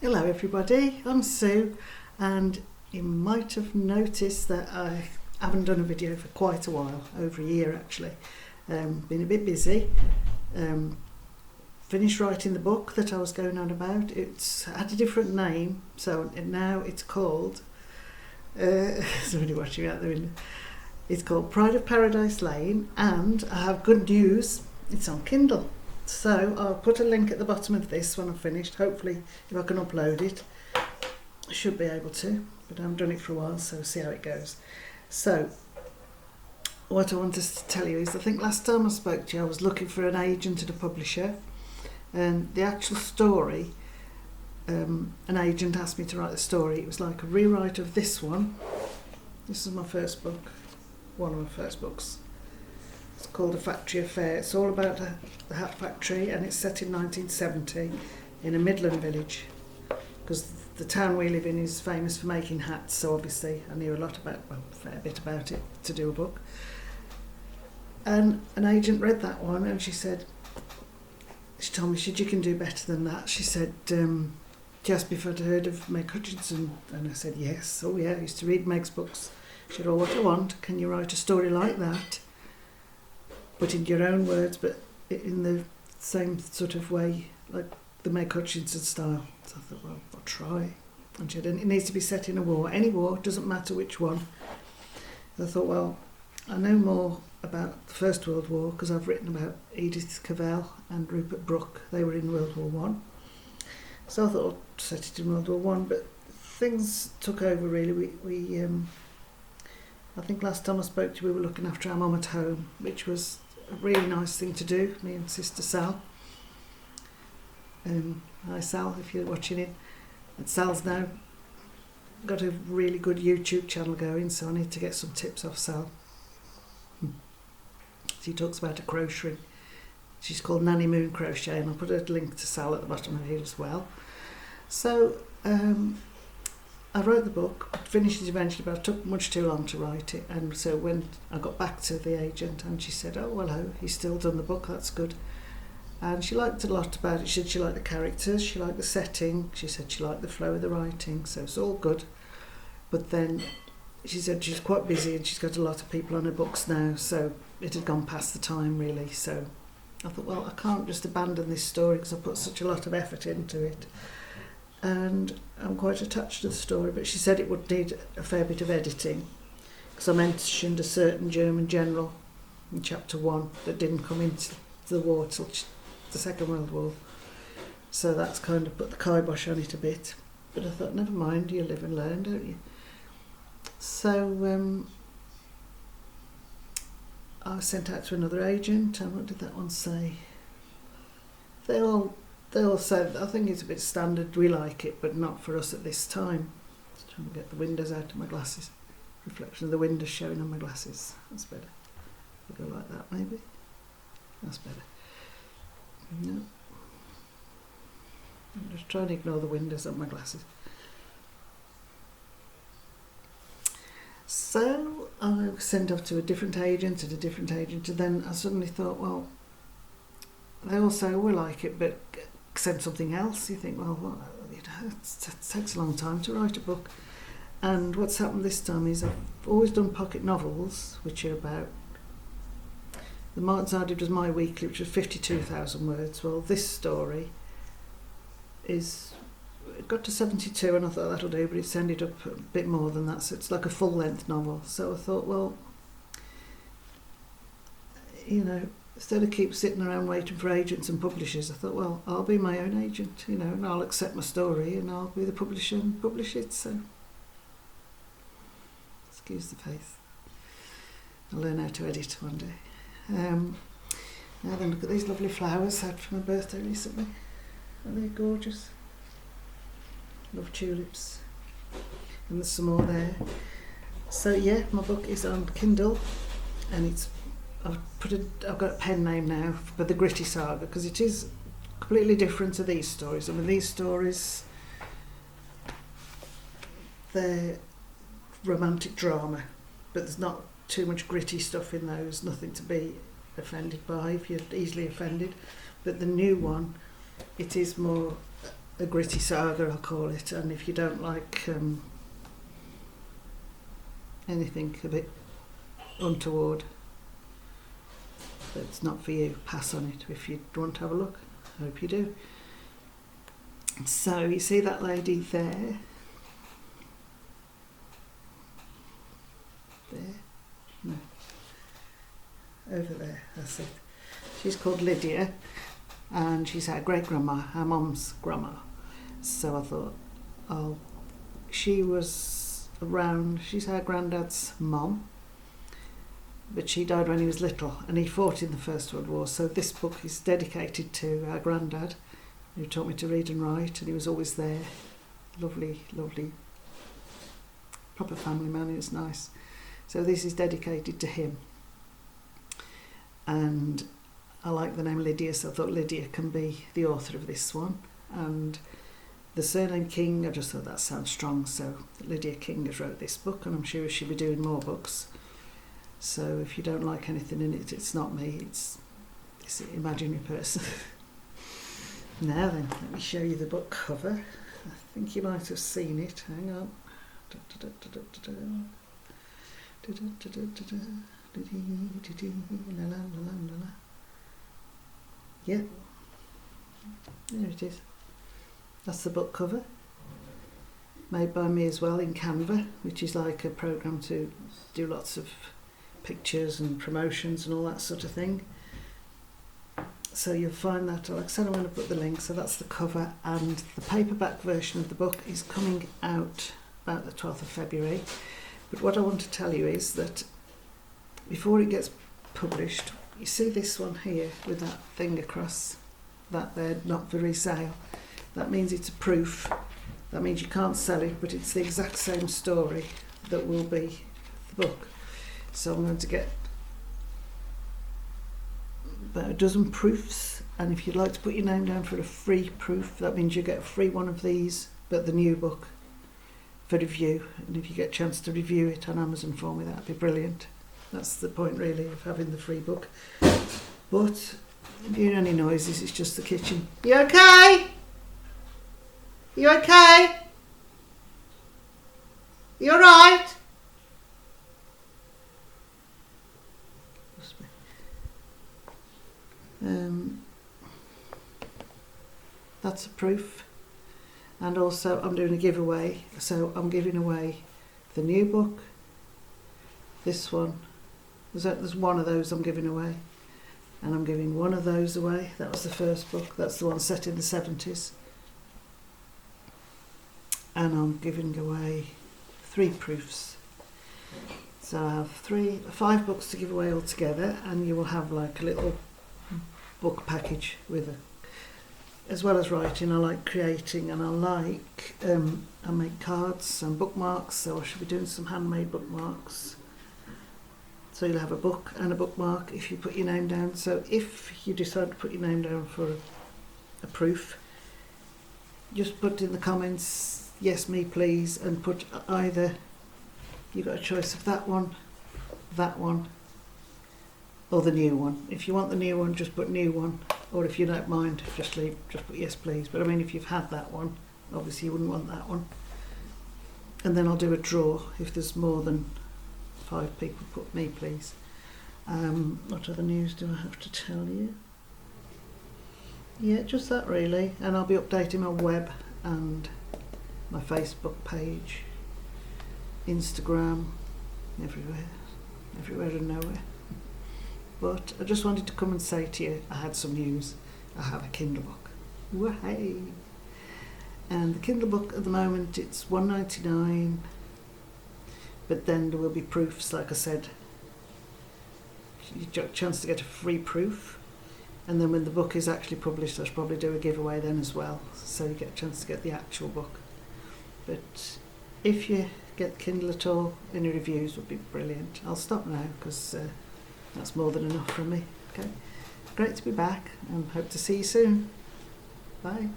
Hello everybody, I'm Sue, and you might have noticed that I haven't done a video for quite a while, over a year actually. Been a bit busy. Finished writing the book that I was going on about. It's had a different name, so now it's called, somebody watching out the window, it's called Pride of Paradise Lane, and I have good news, it's on Kindle. So I'll put a link at the bottom of this when I've finished. Hopefully, if I can upload it, I should be able to, but I haven't done it for a while, so see how it goes. So what I wanted to tell you is, I think last time I spoke to you, I was looking for an agent and a publisher, and the actual story, an agent asked me to write the story. It was like a rewrite of this one. This is my first book, one of my first books. It's called A Factory Affair. It's all about the hat factory, and it's set in 1970 in a Midland village, because the town we live in is famous for making hats, so obviously I knew a fair bit about it to do a book. And an agent read that one, and she told me, you can do better than that. She said, she asked me if I'd heard of Meg Hutchinson, and I said yes. Oh yeah, I used to read Meg's books. She said, oh, what I want, can you write a story like that, but in your own words, but in the same sort of way, like the Meg Hutchinson style. So I thought, well, I'll try. And she said, it needs to be set in a war. Any war, doesn't matter which one. And I thought, well, I know more about the First World War because I've written about Edith Cavell and Rupert Brooke. They were in World War One. So I thought I'd set it in World War One, but things took over really. We I think last time I spoke to you, we were looking after our mum at home, which was a really nice thing to do, me and Sister Sal. Hi Sal, if you're watching it. And Sal's now got a really good YouTube channel going, so I need to get some tips off Sal. She talks about her crocheting. She's called Nanny Moon Crochet, and I'll put a link to Sal at the bottom of here as well. So I wrote the book, finished it eventually, but it took much too long to write it. And so when I got back to the agent, and she said, oh, well, he's still done the book, that's good. And she liked a lot about it. She said she liked the characters, she liked the setting, she said she liked the flow of the writing, so it's all good. But then she said she's quite busy and she's got a lot of people on her books now, so it had gone past the time really. So I thought, well, I can't just abandon this story because I put such a lot of effort into it. And I'm quite attached to the story, but she said it would need a fair bit of editing because I mentioned a certain German general in chapter 1 that didn't come into the war till the Second World War, so that's kind of put the kibosh on it a bit. But I thought, never mind, you live and learn, don't you? So I was sent out to another agent, and what did that one say? They all said, I think it's a bit standard, we like it, but not for us at this time. Just trying to get the windows out of my glasses. Reflection of the windows showing on my glasses. That's better. We'll go like that maybe. That's better. No. I'm just trying to ignore the windows on my glasses. So I was sent off to a different agent, and then I suddenly thought, well, they all say we like it, but send something else. You think, well, it takes a long time to write a book. And what's happened this time is I've always done pocket novels, which are about, the Martin I did was my weekly, which was 52,000 words. Well, this story it got to 72, and I thought that'll do, but it's ended up a bit more than that, so it's like a full-length novel. So I thought, well, instead of keep sitting around waiting for agents and publishers, I thought, well, I'll be my own agent, and I'll accept my story and I'll be the publisher and publish it. So, excuse the face. I'll learn how to edit one day. Now then, look at these lovely flowers I had for my birthday recently. Aren't they gorgeous? Love tulips. And there's some more there. So yeah, my book is on Kindle, and I've got a pen name now for the Gritty Saga, because it is completely different to these stories. I mean, these stories, they're romantic drama, but there's not too much gritty stuff in those, nothing to be offended by if you're easily offended. But the new one, it is more a gritty saga, I'll call it, and if you don't like anything a bit untoward, that's not for you, pass on it. If you want to have a look, I hope you do. So you see that lady there? There? No. Over there, that's it. She's called Lydia, and she's our great-grandma, our mum's grandma. So I thought, oh, she was around, she's our granddad's mum, but she died when he was little, and he fought in the First World War. So this book is dedicated to our granddad, who taught me to read and write, and he was always there. Lovely, lovely, proper family man. He was nice. So this is dedicated to him. And I like the name Lydia, so I thought Lydia can be the author of this one. And the surname King, I just thought that sounds strong, so Lydia King has wrote this book, and I'm sure she'll be doing more books. So if you don't like anything in it, it's not me, it's an imaginary person. Now then, let me show you the book cover. I think you might have seen it. Hang on. Yeah, there it is. That's the book cover, made by me as well in Canva, which is like a program to do lots of pictures and promotions and all that sort of thing. So you'll find that, like I said, I'm going to put the link. So that's the cover, and the paperback version of the book is coming out about the 12th of February. But what I want to tell you is that before it gets published, you see this one here with that thing across that there, not for resale. That means it's a proof. That means you can't sell it, but it's the exact same story that will be the book. So I'm going to get about a dozen proofs, and if you'd like to put your name down for a free proof, that means you get a free one of these, but the new book for review. And if you get a chance to review it on Amazon for me, that'd be brilliant. That's the point really of having the free book. But if you hear any noises, it's just the kitchen. You okay? You okay? You alright? That's a proof. And also I'm doing a giveaway. So I'm giving away the new book, this one. There's one of those I'm giving away, and I'm giving one of those away. That was the first book. That's the one set in the 70s. And I'm giving away 3 proofs. So I have 5 books to give away altogether, and you will have like a little book package with as well as writing. I like creating, and I make cards and bookmarks, so I should be doing some handmade bookmarks. So you'll have a book and a bookmark if you put your name down. So if you decide to put your name down for a proof, just put in the comments, yes me please, and put either, you've got a choice of that one, or the new one. If you want the new one, just put new one, or if you don't mind, just put yes please. But I mean, if you've had that one, obviously you wouldn't want that one. And then I'll do a draw if there's more than 5 people. Put me please. What other news do I have to tell you? Yeah, just that really. And I'll be updating my web and my Facebook page, Instagram, everywhere and nowhere. But I just wanted to come and say to you, I had some news. I have a Kindle book. Wahey! And the Kindle book at the moment, it's $1.99. But then there will be proofs, like I said. You get a chance to get a free proof. And then when the book is actually published, I'll probably do a giveaway then as well. So you get a chance to get the actual book. But if you get Kindle at all, any reviews would be brilliant. I'll stop now because that's more than enough from me. Okay, great to be back, and hope to see you soon. Bye.